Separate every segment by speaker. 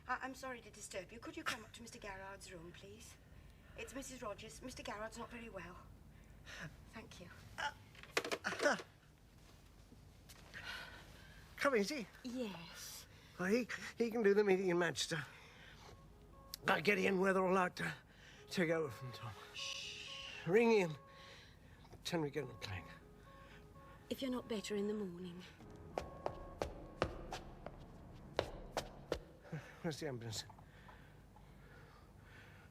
Speaker 1: I'm sorry to disturb you. Could you come up to Mr. Garrard's room, please? It's Mrs. Rogers. Mr. Garrard's not very well. Thank you.
Speaker 2: Come, is he?
Speaker 1: Yes.
Speaker 2: Well, he can do the meeting in Manchester. I'll get Ian Weatherall out to take over from Tom.
Speaker 1: Shh.
Speaker 2: Ring Ian. Tell him to get on the plane.
Speaker 1: If you're not better in the morning.
Speaker 2: Where's the ambulance?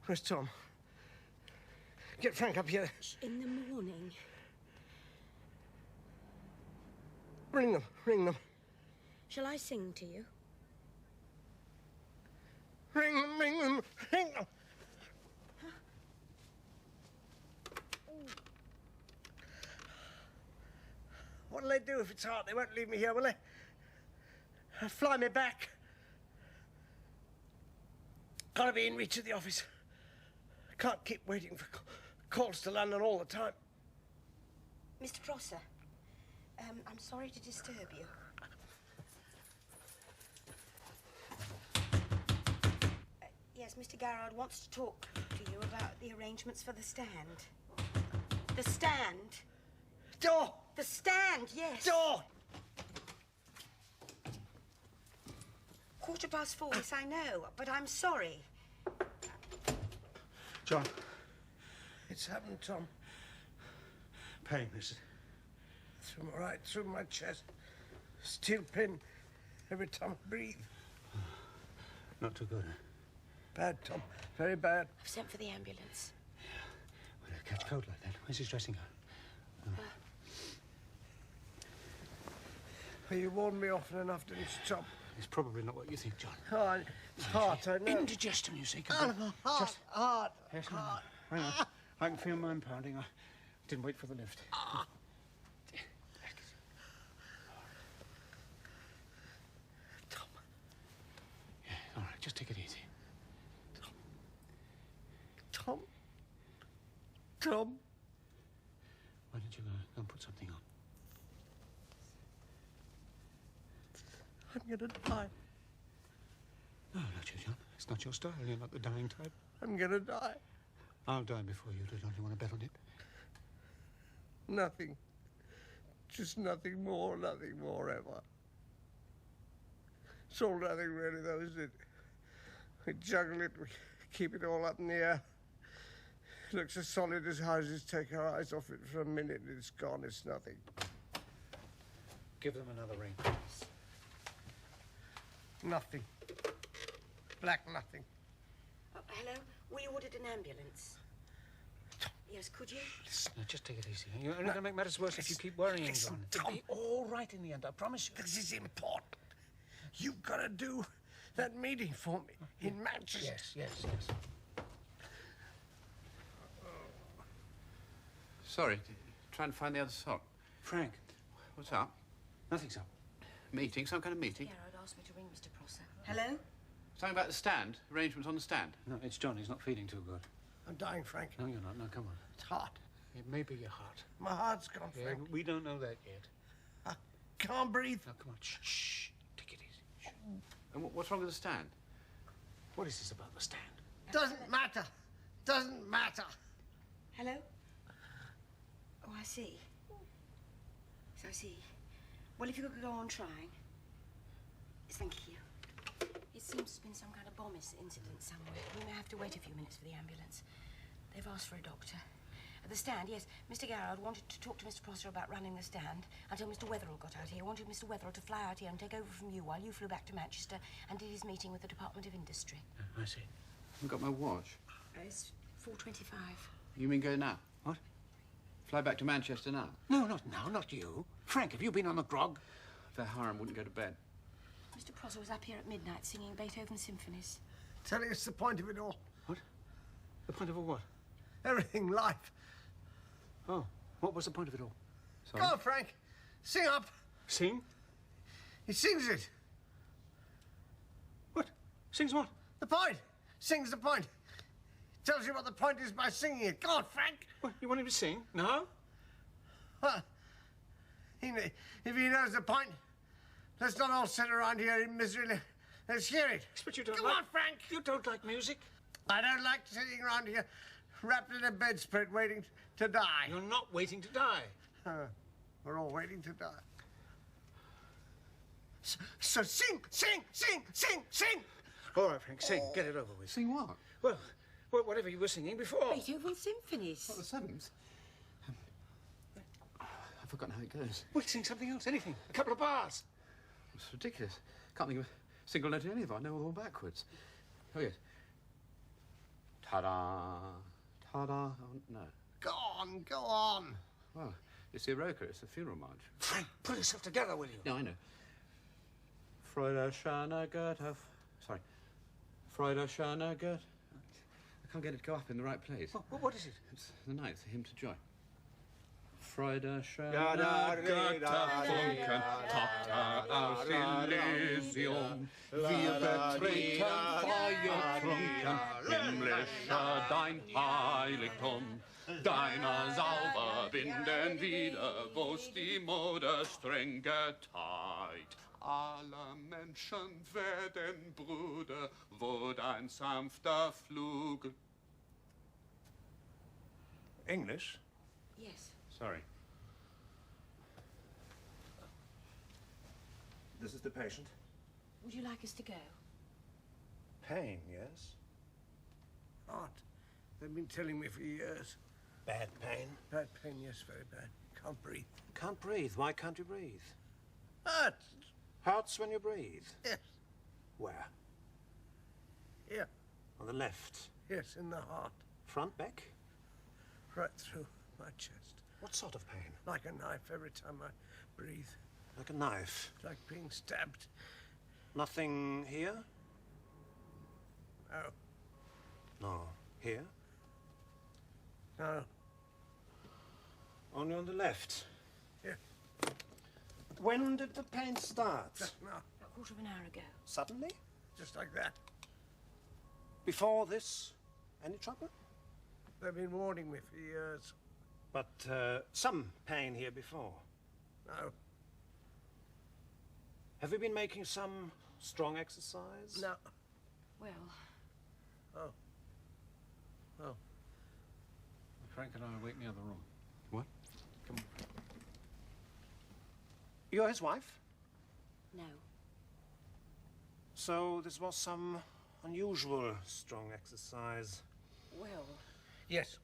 Speaker 2: Where's Tom? Get Frank up here.
Speaker 1: In the morning.
Speaker 2: Ring them, ring them.
Speaker 1: Shall I sing to you?
Speaker 2: Ring them, ring them, ring them.
Speaker 1: Huh?
Speaker 2: What'll they do if it's hot? They won't leave me here, will they? They'll fly me back. Gotta be in reach of the office. I can't keep waiting for calls to London all the time.
Speaker 1: Mr. Prosser, I'm sorry to disturb you. Yes, Mr. Garrard wants to talk to you about the arrangements for the stand. The stand?
Speaker 2: Door!
Speaker 1: The stand, yes.
Speaker 2: Door!
Speaker 1: 4:15, yes, I know, but I'm sorry.
Speaker 3: John.
Speaker 2: It's happened, Tom.
Speaker 3: Pain, is it?
Speaker 2: Right through my chest. Steel pin every time I breathe.
Speaker 3: Not too good, huh?
Speaker 2: Bad, Tom. Very bad.
Speaker 1: I've sent for the ambulance.
Speaker 3: Yeah. Well, he'll catch cold like that. Where's his dressing gown?
Speaker 2: Well, you warned me often enough, didn't you, Tom?
Speaker 3: It's probably not what you think, John.
Speaker 2: Oh, it's heart, I know.
Speaker 3: Indigestion, you see.
Speaker 2: Heart.
Speaker 3: Yes, heart. Hang on. I can feel mine pounding. I didn't wait for the lift.
Speaker 2: Tom.
Speaker 3: Yeah, all right. Just take it easy.
Speaker 2: Tom.
Speaker 3: Why don't you go and put something on?
Speaker 2: I'm gonna die.
Speaker 3: No, not you, John. It's not your style. You're not the dying type.
Speaker 2: I'm gonna die.
Speaker 3: I'll die before you do. Don't you want to bet on it?
Speaker 2: Nothing. Just nothing more ever. It's all nothing really, though, isn't it? We juggle it, we keep it all up in the air. It looks as solid as houses. Take our eyes off it for a minute and it's gone. It's nothing.
Speaker 3: Give them another ring.
Speaker 2: Nothing. Black nothing.
Speaker 1: Hello? We ordered an ambulance. Yes, could you?
Speaker 3: Listen, now, just take it easy. You're only going to make matters worse if you keep worrying, John. It'll be all right in the end, I promise you.
Speaker 2: This is important. You've got to do that meeting for me in Manchester.
Speaker 3: Yes.
Speaker 4: Sorry, trying to find the other sock.
Speaker 3: Frank.
Speaker 4: What's up?
Speaker 3: Nothing's up.
Speaker 4: Meeting? Some kind of meeting?
Speaker 1: Garrard asked me to ring Mr. Prosser. Hello?
Speaker 4: Something about the stand? Arrangements on the stand?
Speaker 3: No, it's John. He's not feeling too good.
Speaker 2: I'm dying, Frank.
Speaker 3: No, you're not. No, come on.
Speaker 2: It's heart.
Speaker 3: It may be your heart.
Speaker 2: My heart's gone,
Speaker 3: Yeah,
Speaker 2: Frank.
Speaker 3: we don't know that yet.
Speaker 2: I can't breathe.
Speaker 3: Now, come on. Shh. Take it easy. Shh.
Speaker 4: And what's wrong with the stand?
Speaker 3: What is this about the stand?
Speaker 2: Doesn't matter. Doesn't matter.
Speaker 1: Hello? Oh, I see. So I see. Well, if you could go on trying. Yes, thank you. It seems there's been some kind of bomb incident somewhere. We may have to wait a few minutes for the ambulance. They've asked for a doctor. At the stand, yes, Mr. Garrard wanted to talk to Mr. Prosser about running the stand until Mr. Weatherall got out here. He wanted Mr. Weatherall to fly out here and take over from you while you flew back to Manchester and did his meeting with the Department of Industry.
Speaker 3: I see.
Speaker 4: I haven't got my watch.
Speaker 1: It's 4:25.
Speaker 4: You mean go now?
Speaker 3: What?
Speaker 4: Fly back to Manchester now?
Speaker 3: No, not now, not you. Frank, have you been on the grog?
Speaker 4: Their Hiram wouldn't go to bed.
Speaker 1: Mr. Prosser was up here at midnight singing Beethoven symphonies.
Speaker 2: Telling us the point of it all.
Speaker 3: What? The point of a what?
Speaker 2: Everything, life.
Speaker 3: Oh, what was the point of it all?
Speaker 4: Sorry?
Speaker 2: Go on, Frank. Sing up.
Speaker 3: Sing?
Speaker 2: He sings it.
Speaker 3: What? Sings what?
Speaker 2: The point. Sings the point. Tells you what the point is by singing it. Go on, Frank.
Speaker 3: What, you want him to sing? No?
Speaker 2: Well, if he knows the point, let's not all sit around here in misery Let's hear it.
Speaker 3: But you don't
Speaker 2: Come
Speaker 3: like...
Speaker 2: on, Frank.
Speaker 3: You don't like music?
Speaker 2: I don't like sitting around here wrapped in a bedspread waiting to die.
Speaker 3: You're not waiting to die.
Speaker 2: We're all waiting to die. So sing, sing, sing, sing, sing.
Speaker 3: All right, Frank, sing. Get it over with.
Speaker 4: Sing what?
Speaker 3: Well, whatever you were singing before.
Speaker 1: Beethoven symphonies.
Speaker 4: What, the seventh? I've forgotten how it goes.
Speaker 3: We'll sing something else, anything. A couple of bars.
Speaker 4: It's ridiculous. Can't think of a single note in any of it. I know it all backwards. Oh, yes. Ta-da, ta-da. Oh, no.
Speaker 2: Go on, go on.
Speaker 4: Well, it's the Eroica. It's the funeral march.
Speaker 3: Frank, pull yourself together, will you?
Speaker 4: No, I know. Freude, Schöne Goethe. Sorry. Freude, Schöne Goethe. I can't get it to go up in the right place.
Speaker 3: What is it?
Speaker 4: It's the ninth, the hymn to joy. Freude, Schöne
Speaker 2: da,
Speaker 4: Goethe,
Speaker 2: da,
Speaker 4: Funken, Tochter aus Elysium. Wir betreten feuertrunken, himmlischer dein Heiligtum. Deiner Sauber binden wieder, wo's die Mode streng geteilt. Alle Menschen werden Brüder, wo dein sanfter Flug...
Speaker 3: English?
Speaker 1: Yes.
Speaker 4: Sorry.
Speaker 3: This is the patient.
Speaker 1: Would you like us to go?
Speaker 3: Pain, yes?
Speaker 2: Heart. They've been telling me for years.
Speaker 3: Bad pain.
Speaker 2: Bad pain, yes, very bad. Can't breathe.
Speaker 3: Can't breathe. Why can't you breathe?
Speaker 2: Hurts.
Speaker 3: Hurts when you breathe.
Speaker 2: Yes.
Speaker 3: Where?
Speaker 2: Here.
Speaker 3: On the left.
Speaker 2: Yes, in the heart.
Speaker 3: Front, back?
Speaker 2: Right through my chest.
Speaker 3: What sort of pain?
Speaker 2: Like a knife every time I breathe.
Speaker 3: Like a knife.
Speaker 2: Like being stabbed.
Speaker 3: Nothing here?
Speaker 2: No.
Speaker 3: No. Here?
Speaker 2: No.
Speaker 3: Only on the left.
Speaker 2: Here.
Speaker 3: When did the pain start?
Speaker 2: Just now.
Speaker 1: A quarter of an hour ago.
Speaker 3: Suddenly?
Speaker 2: Just like that.
Speaker 3: Before this? Any trouble?
Speaker 2: They've been warning me for years.
Speaker 3: But some pain here before.
Speaker 2: No.
Speaker 3: Have you been making some strong exercise?
Speaker 2: No.
Speaker 1: Well,
Speaker 2: Oh. Oh.
Speaker 3: Frank and I are waiting in the other room.
Speaker 4: What?
Speaker 3: Come on. You're his wife?
Speaker 1: no.
Speaker 3: So this was some unusual strong exercise.
Speaker 1: Well,
Speaker 2: Yes.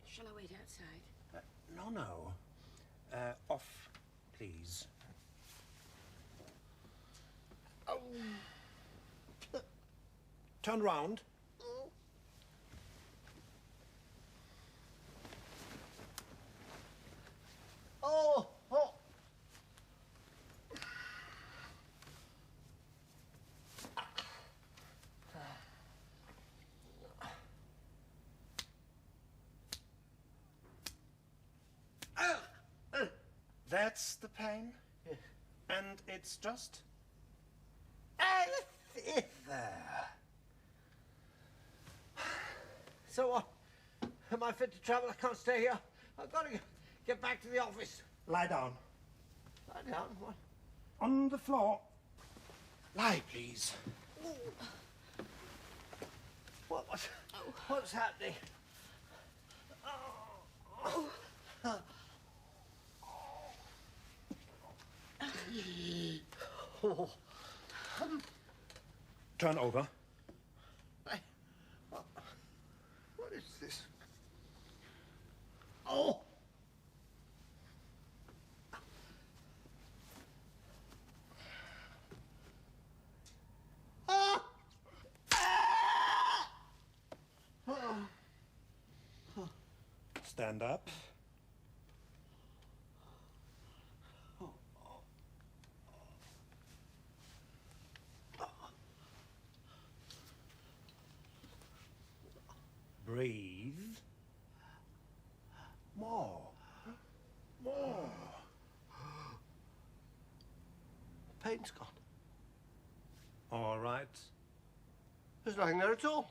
Speaker 1: shall I wait outside?
Speaker 3: No. Off, please.
Speaker 2: Oh.
Speaker 3: Turn round.
Speaker 2: Oh. Oh.
Speaker 3: That's the pain?
Speaker 2: Yes.
Speaker 3: And it's just...
Speaker 2: It's there. So what? Am I fit to travel? I can't stay here. I've got to get back to the office.
Speaker 3: Lie down.
Speaker 2: Lie down. What?
Speaker 3: On the floor. Lie, please.
Speaker 2: What's happening? Oh.
Speaker 3: Turn over.
Speaker 2: What is this? Oh! Ah!
Speaker 3: Stand up. Breathe. More. More.
Speaker 2: Pain's gone.
Speaker 3: All right.
Speaker 2: There's nothing there at all.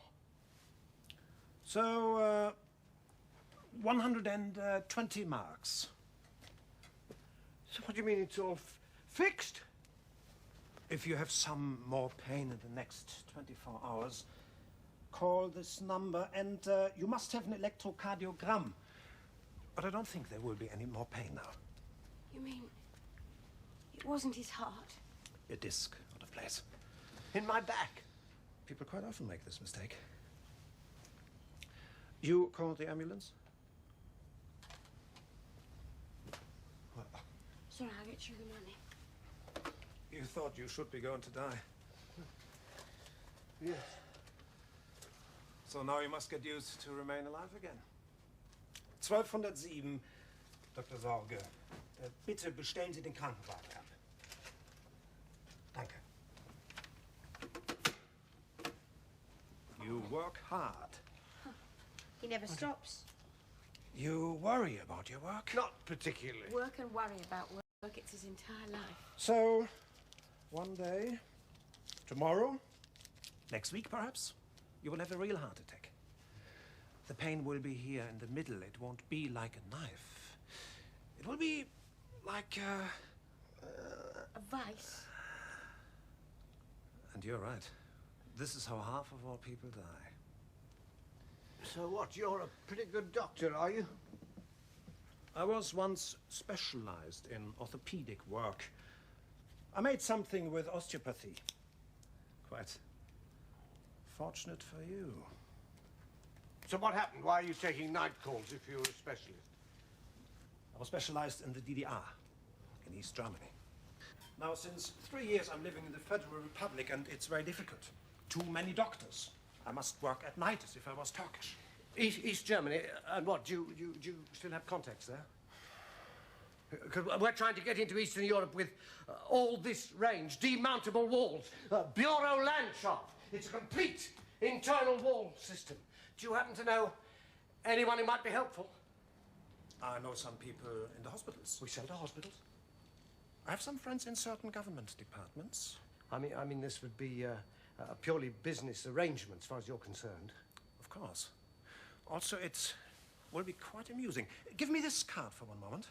Speaker 3: So, 120 marks.
Speaker 2: So what do you mean it's all fixed?
Speaker 5: If you have some more pain in the next 24 hours, call this number and you must have an electrocardiogram. But I don't think there will be any more pain now.
Speaker 1: You mean it wasn't his heart?
Speaker 5: A disc out of place. In my back. People quite often make this mistake. You called the ambulance? Well,
Speaker 1: Sorry, I'll get you the money.
Speaker 5: you thought you should be going to die.
Speaker 2: Yes.
Speaker 5: So now you must get used to remain alive again. 1207, Dr. Sorge. Bitte bestellen Sie den Krankenwagen ab. Danke. You work hard.
Speaker 1: He never stops.
Speaker 5: You worry about your work?
Speaker 2: Not particularly.
Speaker 1: Work and worry about work. It's his entire life.
Speaker 5: So, one day, tomorrow, next week perhaps, you will have a real heart attack. The pain will be here in the middle. It won't be like a knife. It will be like
Speaker 1: A vice.
Speaker 5: And you're right. This is how half of all people die.
Speaker 2: So what, you're a pretty good doctor, are you?
Speaker 5: I was once specialized in orthopedic work. I made something with osteopathy. Quite fortunate for you.
Speaker 2: So what happened? Why are you taking night calls if you're a specialist?
Speaker 5: I was specialized in the DDR, in East Germany. Now, since 3 years, I'm living in the Federal Republic, and it's very difficult. Too many doctors. I must work at night as if I was Turkish.
Speaker 2: East Germany? And what, do you still have contacts there? 'Cause we're trying to get into Eastern Europe with all this range, demountable walls, Bureau Landschaft. It's a complete internal wall system. Do you happen to know anyone who might be helpful?
Speaker 5: I know some people in the hospitals.
Speaker 2: We sell to hospitals.
Speaker 5: I have some friends in certain government departments.
Speaker 2: I mean, this would be a purely business arrangement as far as you're concerned.
Speaker 5: Of course. Also, it will be quite amusing. Give me this card for one moment.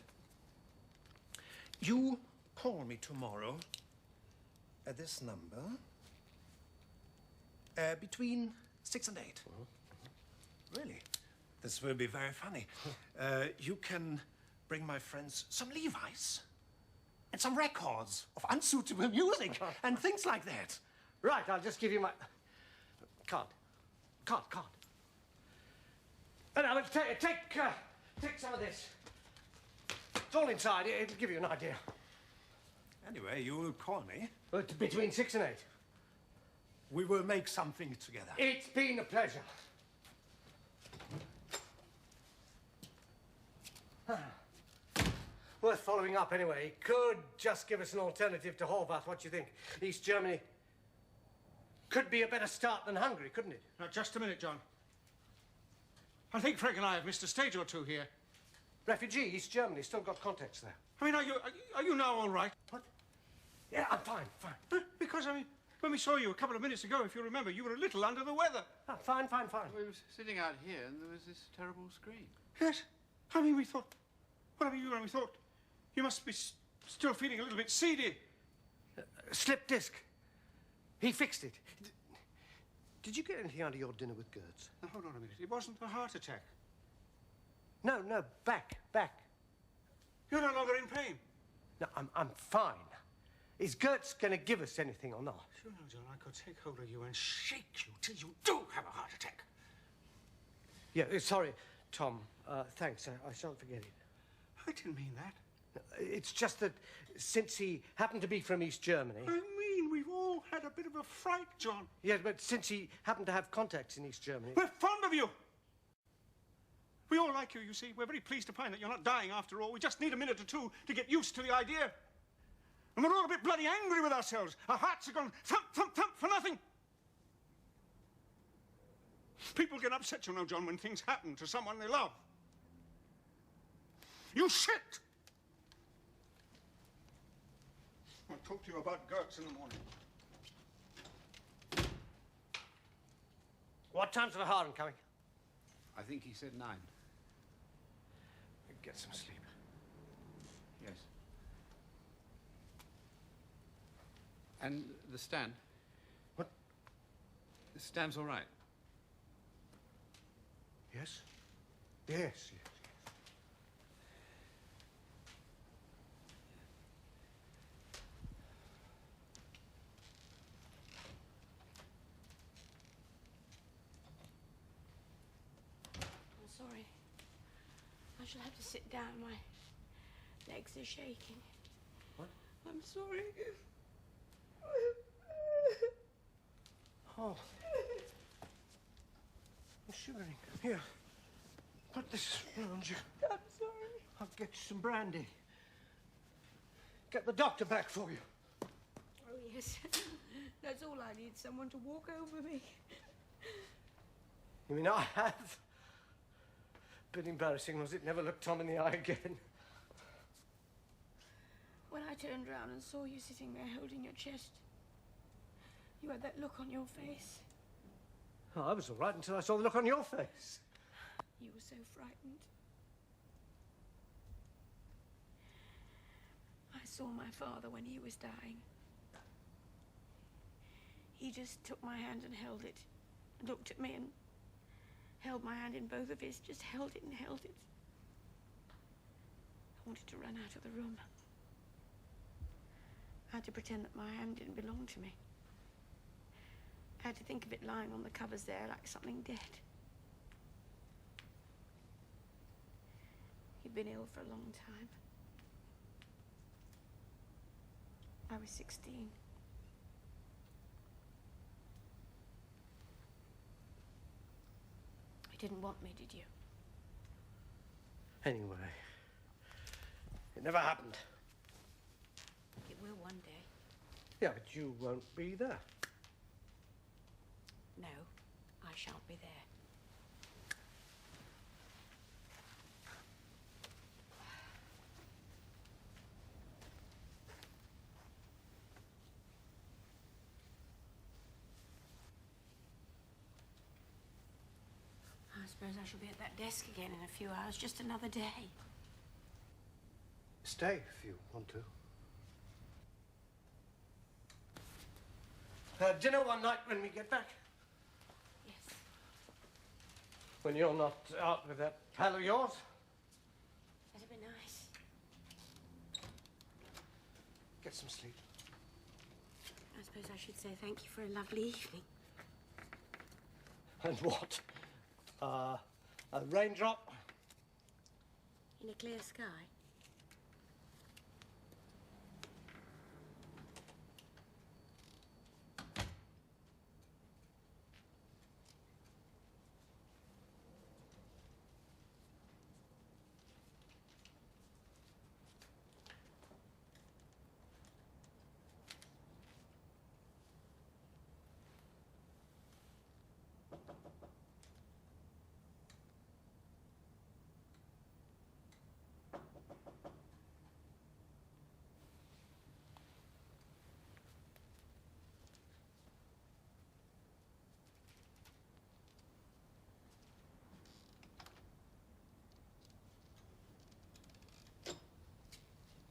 Speaker 5: You call me tomorrow at this number between 6 and 8. Really? This will be very funny. You can bring my friends some Levi's and some records of unsuitable music and things like that.
Speaker 2: Right, I'll just give you my card. Card. And I will take some of this. It's all inside. It'll give you an idea.
Speaker 5: Anyway, you will call me.
Speaker 2: Between 6 and 8.
Speaker 5: We will make something together.
Speaker 2: It's been a pleasure. Worth following up anyway. Could just give us an alternative to Horvath. What do you think? East Germany could be a better start than Hungary, couldn't it?
Speaker 3: Now, just a minute, John. I think Frank and I have missed a stage or two here.
Speaker 2: Refugee, East Germany, still got contacts there.
Speaker 3: I mean, are you now all right?
Speaker 2: What? Yeah, I'm fine.
Speaker 3: Because, I mean, when we saw you a couple of minutes ago, if you remember, you were a little under the weather.
Speaker 2: Oh, fine.
Speaker 6: We were sitting out here and there was this terrible scream.
Speaker 3: Yes. I mean, we thought... Well, I mean, we thought you must be still feeling a little bit seedy.
Speaker 2: Slip disc. He fixed it. Did you get anything out of your dinner with Gertz?
Speaker 3: Now, hold on a minute. It wasn't a heart attack.
Speaker 2: No, back.
Speaker 3: You're no longer in pain.
Speaker 2: No, I'm fine. Is Gertz going to give us anything or not?
Speaker 3: Sure, no, John, I could take hold of you and shake you till you do have a heart attack.
Speaker 2: Yeah, sorry, Tom. Thanks. I shan't forget it.
Speaker 3: I didn't mean that.
Speaker 2: It's just that since he happened to be from East Germany...
Speaker 3: I mean, we've all had a bit of a fright, John.
Speaker 2: Yes, but since he happened to have contacts in East Germany...
Speaker 3: We're fond of you. We all like you, you see. We're very pleased to find that you're not dying after all. We just need a minute or two to get used to the idea. And we're all a bit bloody angry with ourselves. Our hearts are going thump, thump, thump for nothing. People get upset, you know, John, when things happen to someone they love. You shit! I'll talk to you about Gertz in the morning.
Speaker 2: What time's the Harren coming?
Speaker 6: I think he said 9.
Speaker 2: Get some sleep.
Speaker 6: Yes. And the stand?
Speaker 2: What?
Speaker 6: The stand's all right.
Speaker 2: Yes? Yes.
Speaker 1: I'm sorry. I shall have to sit down. My legs are shaking.
Speaker 2: What?
Speaker 1: I'm sorry.
Speaker 2: Oh. I'm shivering. Here. Put this around you.
Speaker 1: I'm sorry.
Speaker 2: I'll get you some brandy. Get the doctor back for you.
Speaker 1: Oh, yes. That's all I need, someone to walk over me.
Speaker 2: You mean I have? Bit embarrassing, was it? Never looked Tom in the eye again.
Speaker 1: When I turned round and saw you sitting there holding your chest, you had that look on your face.
Speaker 2: Oh, I was all right until I saw the look on your face.
Speaker 1: You were so frightened. I saw my father when he was dying. He just took my hand and held it, looked at me and held my hand in both of his, just held it and held it. I wanted to run out of the room. I had to pretend that my hand didn't belong to me. I had to think of it lying on the covers there like something dead. He'd been ill for a long time. I was 16. You didn't want me, did you?
Speaker 2: Anyway, it never happened.
Speaker 1: It will one day.
Speaker 2: Yeah, but you won't be there.
Speaker 1: No, I shan't be there. I suppose I shall be at that desk again in a few hours, just another day.
Speaker 2: Stay if you want to. Dinner one night when we get back.
Speaker 1: Yes.
Speaker 2: When you're not out with that pal of yours.
Speaker 1: That'd be nice.
Speaker 2: Get some sleep.
Speaker 1: I suppose I should say thank you for a lovely evening.
Speaker 2: And what? A raindrop?
Speaker 1: In a clear sky.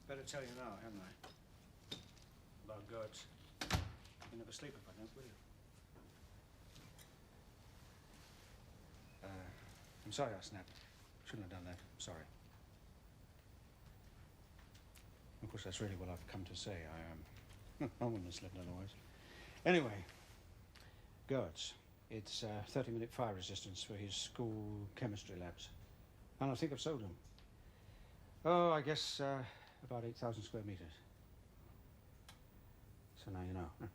Speaker 3: Better tell you now, haven't I? About Gertz. You never sleep if I don't, will you? I'm sorry I snapped. Shouldn't have done that. Sorry. Of course, that's really what I've come to say. I wouldn't have slept otherwise. Anyway, Gertz. It's 30-minute fire resistance for his school chemistry labs. And I think I've sold him. Oh, I guess about 8,000 square meters. So now you know. Huh?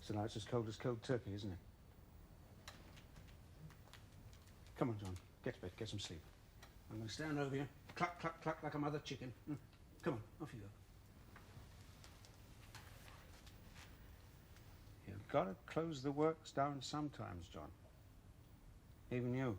Speaker 3: So now it's as cold turkey, isn't it? Come on, John. Get to bed. Get some sleep. I'm going to stand over you. Cluck, cluck, cluck like a mother chicken. Come on. Off you go. You've got to close the works down sometimes, John. Even you.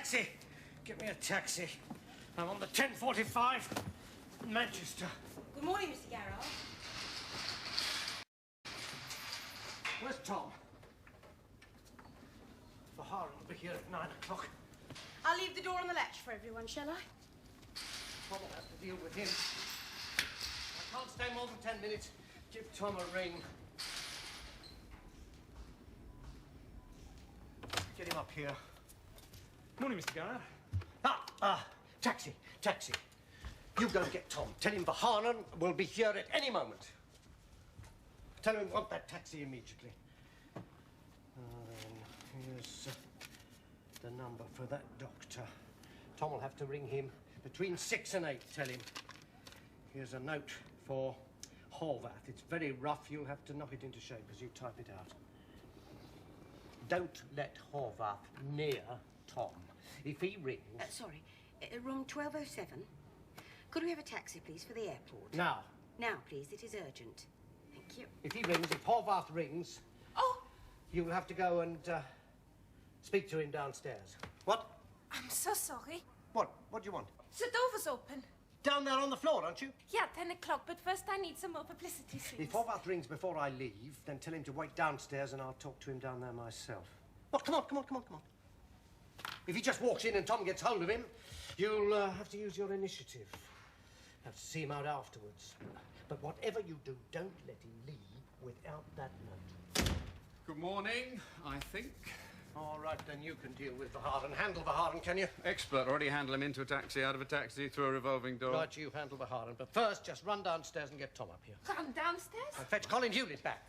Speaker 2: taxi. Get me a taxi. I'm on the 10:45, Manchester.
Speaker 1: Good morning, Mr. Garrard.
Speaker 2: Where's Tom? Bahar will be here at 9 o'clock.
Speaker 1: I'll leave the door on the latch for everyone, shall I?
Speaker 2: Tom will have to deal with him. I can't stay more than 10 minutes. Give Tom a ring. Get him up here.
Speaker 3: Morning, Mr. Garrard.
Speaker 2: Taxi. You go and get Tom. Tell him Vahanan will be here at any moment. Tell him we want that taxi immediately. Here's the number for that doctor. Tom will have to ring him between 6 and 8, tell him. Here's a note for Horvath. It's very rough. You'll have to knock it into shape as you type it out. Don't let Horvath near Tom. If he rings...
Speaker 1: Sorry, room 1207. Could we have a taxi, please, for the airport?
Speaker 2: Now.
Speaker 1: Now, please. It is urgent. Thank you.
Speaker 2: If he rings, if Horvath rings...
Speaker 7: Oh!
Speaker 2: You'll have to go and speak to him downstairs. What?
Speaker 7: I'm so sorry.
Speaker 2: What? What do you want?
Speaker 7: The door was open.
Speaker 2: Down there on the floor, aren't you?
Speaker 7: Yeah, 10 o'clock, but first I need some more publicity, please.
Speaker 2: If Horvath rings before I leave, then tell him to wait downstairs and I'll talk to him down there myself. What? Come on. If he just walks in and Tom gets hold of him, you'll have to use your initiative. Have to see him out afterwards. But whatever you do, don't let him leave without that note.
Speaker 6: Good morning, I think.
Speaker 2: All right, then you can deal with Vaharan. Handle Vaharan, can you?
Speaker 6: Expert. Already handle him into a taxi, out of a taxi, through a revolving door.
Speaker 2: Right, you handle Vaharan. But first, just run downstairs and get Tom up here.
Speaker 7: Run downstairs?
Speaker 2: And fetch Colin Hewlett back.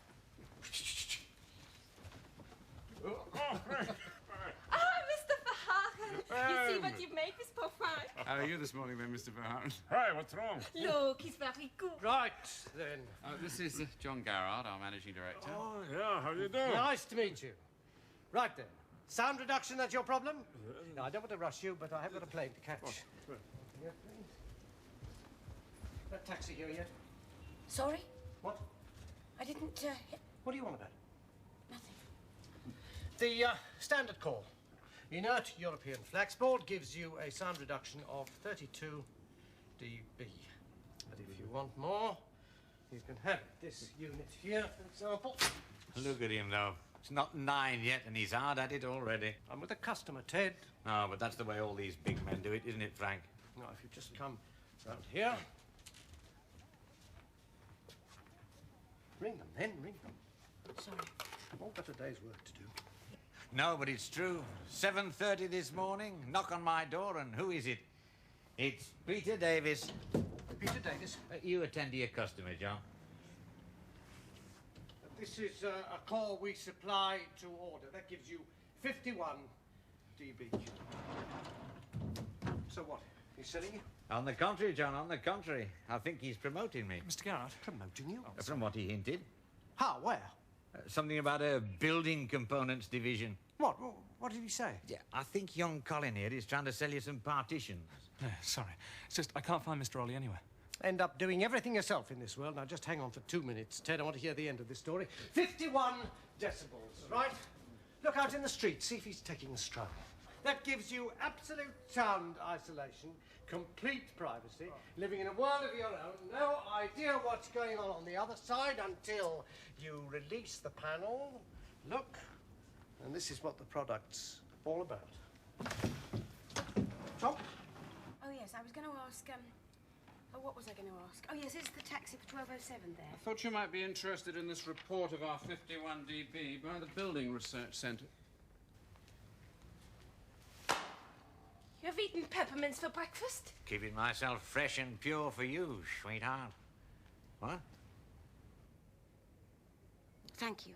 Speaker 7: Mr. Verhagen! You see what you've made, Miss Profile?
Speaker 6: How are you this morning, then, Mr. Verhagen?
Speaker 3: Hey, what's wrong?
Speaker 7: Look, he's very good.
Speaker 2: Right, then.
Speaker 6: This is John Garrard, our managing director.
Speaker 3: Oh, yeah, how do you do?
Speaker 2: Nice to meet you. Right, then. Sound reduction, that's your problem? No, I don't want to rush you, but I have got a plane to catch.
Speaker 3: Oh,
Speaker 2: Here, please. That taxi here yet?
Speaker 1: Sorry?
Speaker 2: What?
Speaker 1: I didn't,
Speaker 2: What do you want about?
Speaker 1: nothing.
Speaker 2: The standard call. Inert European flaxboard gives you a sound reduction of 32 dB. But if you want more, you can have it. This unit here, for example.
Speaker 8: Look at him, though. It's not 9 yet, and he's hard at it already.
Speaker 2: I'm with a customer, Ted.
Speaker 8: No, but that's the way all these big men do it, isn't it, Frank?
Speaker 2: Now, if you just come round here. Ring them, then, ring them.
Speaker 1: Sorry.
Speaker 2: I've all got a day's work to do.
Speaker 8: No, but it's true. 7:30 this morning, knock on my door, and who is it? It's Peter Davis.
Speaker 2: Peter Davis.
Speaker 8: You attend to your customer, John.
Speaker 2: This is a call we supply to order. That gives you 51 dB. So what? He's selling you?
Speaker 8: On the contrary, John, on the contrary. I think he's promoting me.
Speaker 3: Mr. Garrard?
Speaker 2: Promoting you?
Speaker 8: From what he hinted.
Speaker 2: How? Where?
Speaker 8: Something about a building components division.
Speaker 2: What? What did he say?
Speaker 8: Yeah, I think young Colin here is trying to sell you some partitions.
Speaker 3: Sorry. It's just I can't find Mr. Ollie anywhere.
Speaker 2: End up doing everything yourself in this world. Now, just hang on for 2 minutes. Ted, I want to hear the end of this story. 51 decibels, right? Look out in the street, see if he's taking a stroll. That gives you absolute sound isolation, complete privacy, living in a world of your own, no idea what's going on the other side until you release the panel. Look, and this is what the product's all about. Tom?
Speaker 1: Oh, yes, I was going to ask, what was I going to ask? Oh, yes, is the taxi for 1207 there?
Speaker 6: I thought you might be interested in this report of our 51 dB by the Building Research Centre.
Speaker 7: You have eaten peppermints for breakfast?
Speaker 8: Keeping myself fresh and pure for you, sweetheart. What?
Speaker 1: Thank you.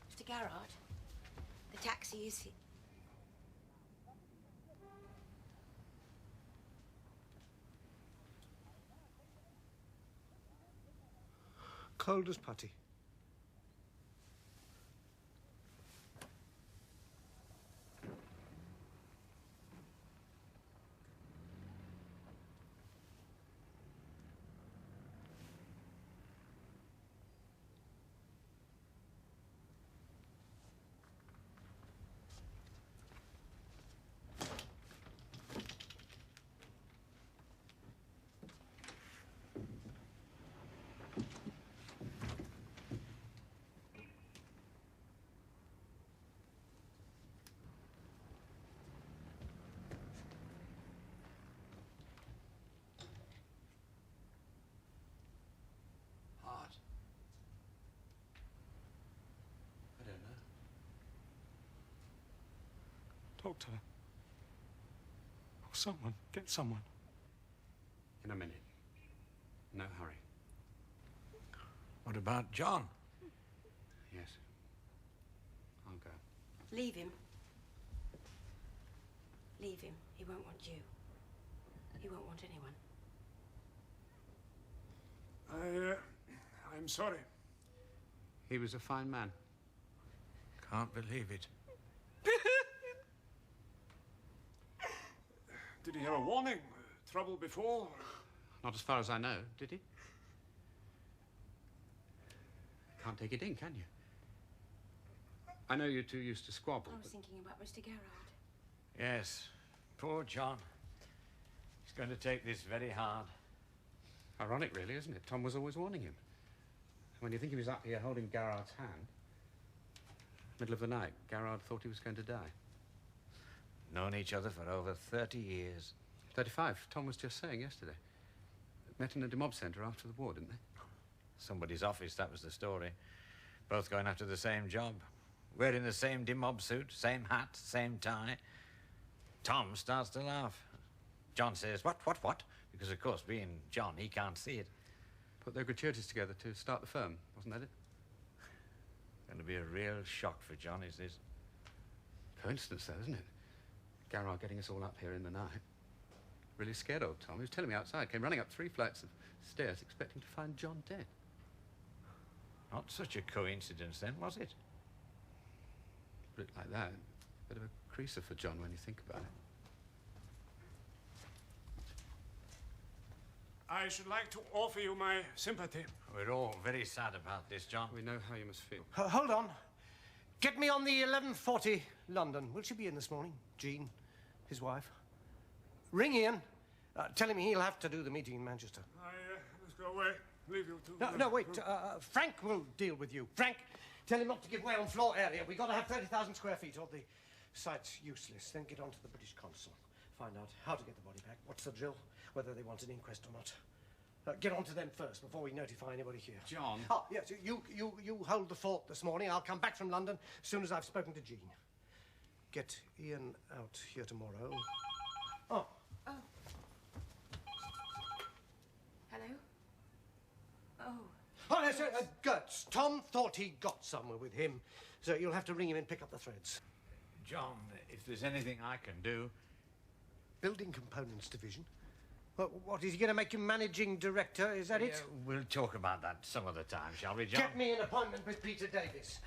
Speaker 1: Mr. Garrard, the taxi is here.
Speaker 2: Cold as putty.
Speaker 3: Talk to her. Or someone. Get someone.
Speaker 4: In a minute. No hurry.
Speaker 8: What about John?
Speaker 4: Yes. I'll go.
Speaker 1: Leave him. Leave him. He won't want you. He won't want anyone.
Speaker 3: I'm sorry.
Speaker 4: He was a fine man.
Speaker 8: Can't believe it.
Speaker 3: Did he have a warning? Trouble before?
Speaker 4: Not as far as I know, did he? Can't take it in, can you? I know you two used to squabble.
Speaker 1: I was thinking about Mr. Gerard.
Speaker 8: Yes. Poor John. He's going to take this very hard.
Speaker 4: Ironic, really, isn't it? Tom was always warning him. When you think he was up here holding Garrard's hand, middle of the night, Garrard thought he was going to die.
Speaker 8: Known each other for over 30 years.
Speaker 4: 35, Tom was just saying yesterday. Met in a demob centre after the war, didn't they?
Speaker 8: Somebody's office, that was the story. Both going after the same job. Wearing the same demob suit, same hat, same tie. Tom starts to laugh. John says, what? Because, of course, being John, he can't see it.
Speaker 4: Put their gratuities together to start the firm, wasn't that it?
Speaker 8: Going to be a real shock for John, is this?
Speaker 4: Coincidence, though, isn't it? Garrard getting us all up here in the night. Really scared old Tom. He was telling me outside. Came running up 3 flights of stairs expecting to find John dead.
Speaker 8: Not such a coincidence, then, was it?
Speaker 4: Put it like that. Bit of a creaser for John when you think about it.
Speaker 3: I should like to offer you my sympathy.
Speaker 8: We're all very sad about this, John.
Speaker 4: We know how you must feel.
Speaker 2: Hold on. Get me on the 11:40 London. Will she be in this morning? Jean, his wife. Ring Ian. Tell him he'll have to do the meeting in Manchester.
Speaker 3: Let's go away. Leave you to...
Speaker 2: No, wait. Frank will deal with you. Frank, tell him not to give way on floor area. We've got to have 30,000 square feet or the site's useless. Then get on to the British consul. Find out how to get the body back, what's the drill, whether they want an inquest or not. Get on to them first before we notify anybody here.
Speaker 4: John.
Speaker 2: Oh, yes, you hold the fort this morning. I'll come back from London as soon as I've spoken to Jean. Get Ian out here tomorrow. Oh.
Speaker 1: Hello? Oh.
Speaker 2: Oh, yes, Gertz. Tom thought he got somewhere with him, so you'll have to ring him and pick up the threads.
Speaker 8: John, if there's anything I can do...
Speaker 2: Building Components Division? Well, what, is he going to make you managing director? Is that it?
Speaker 8: We'll talk about that some other time, shall we, John?
Speaker 2: Get me an appointment with Peter Davis.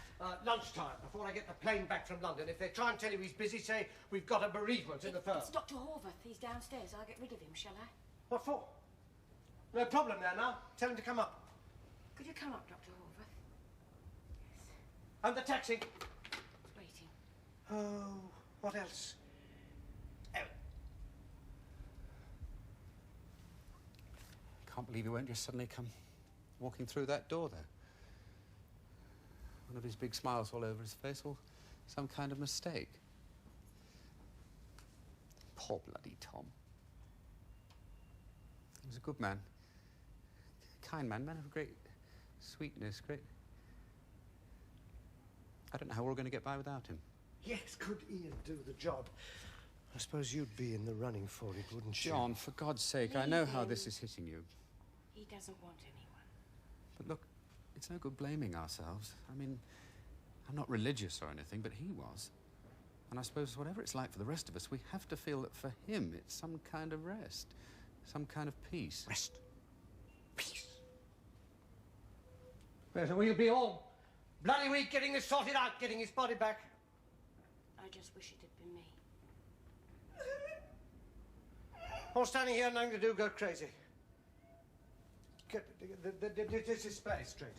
Speaker 2: Lunchtime, before I get the plane back from London. If they try and tell you he's busy, say we've got a bereavement in the firm.
Speaker 1: It's Dr. Horvath. He's downstairs. I'll get rid of him, shall I?
Speaker 2: What for? No problem there now. Tell him to come up.
Speaker 1: Could you come up, Dr. Horvath? Yes.
Speaker 2: And the taxi.
Speaker 1: It's waiting.
Speaker 2: Oh, what else?
Speaker 4: Can't believe he won't just suddenly come walking through that door there. One of his big smiles all over his face, or some kind of mistake. Poor bloody Tom. He was a good man. Kind man of great sweetness, great... I don't know how we're going to get by without him.
Speaker 2: Yes, could Ian do the job? I suppose you'd be in the running for it, wouldn't you?
Speaker 4: John, for God's sake, I know how this is hitting you.
Speaker 1: He doesn't want anyone.
Speaker 4: But look, it's no good blaming ourselves. I mean, I'm not religious or anything, but he was. And I suppose whatever it's like for the rest of us, we have to feel that for him it's some kind of rest, some kind of peace.
Speaker 2: Rest. Peace. Well, so we'll be all bloody week getting this sorted out, getting his body back.
Speaker 1: I just wish it had been me.
Speaker 2: All standing here, nothing to do, go crazy. Get this is straight.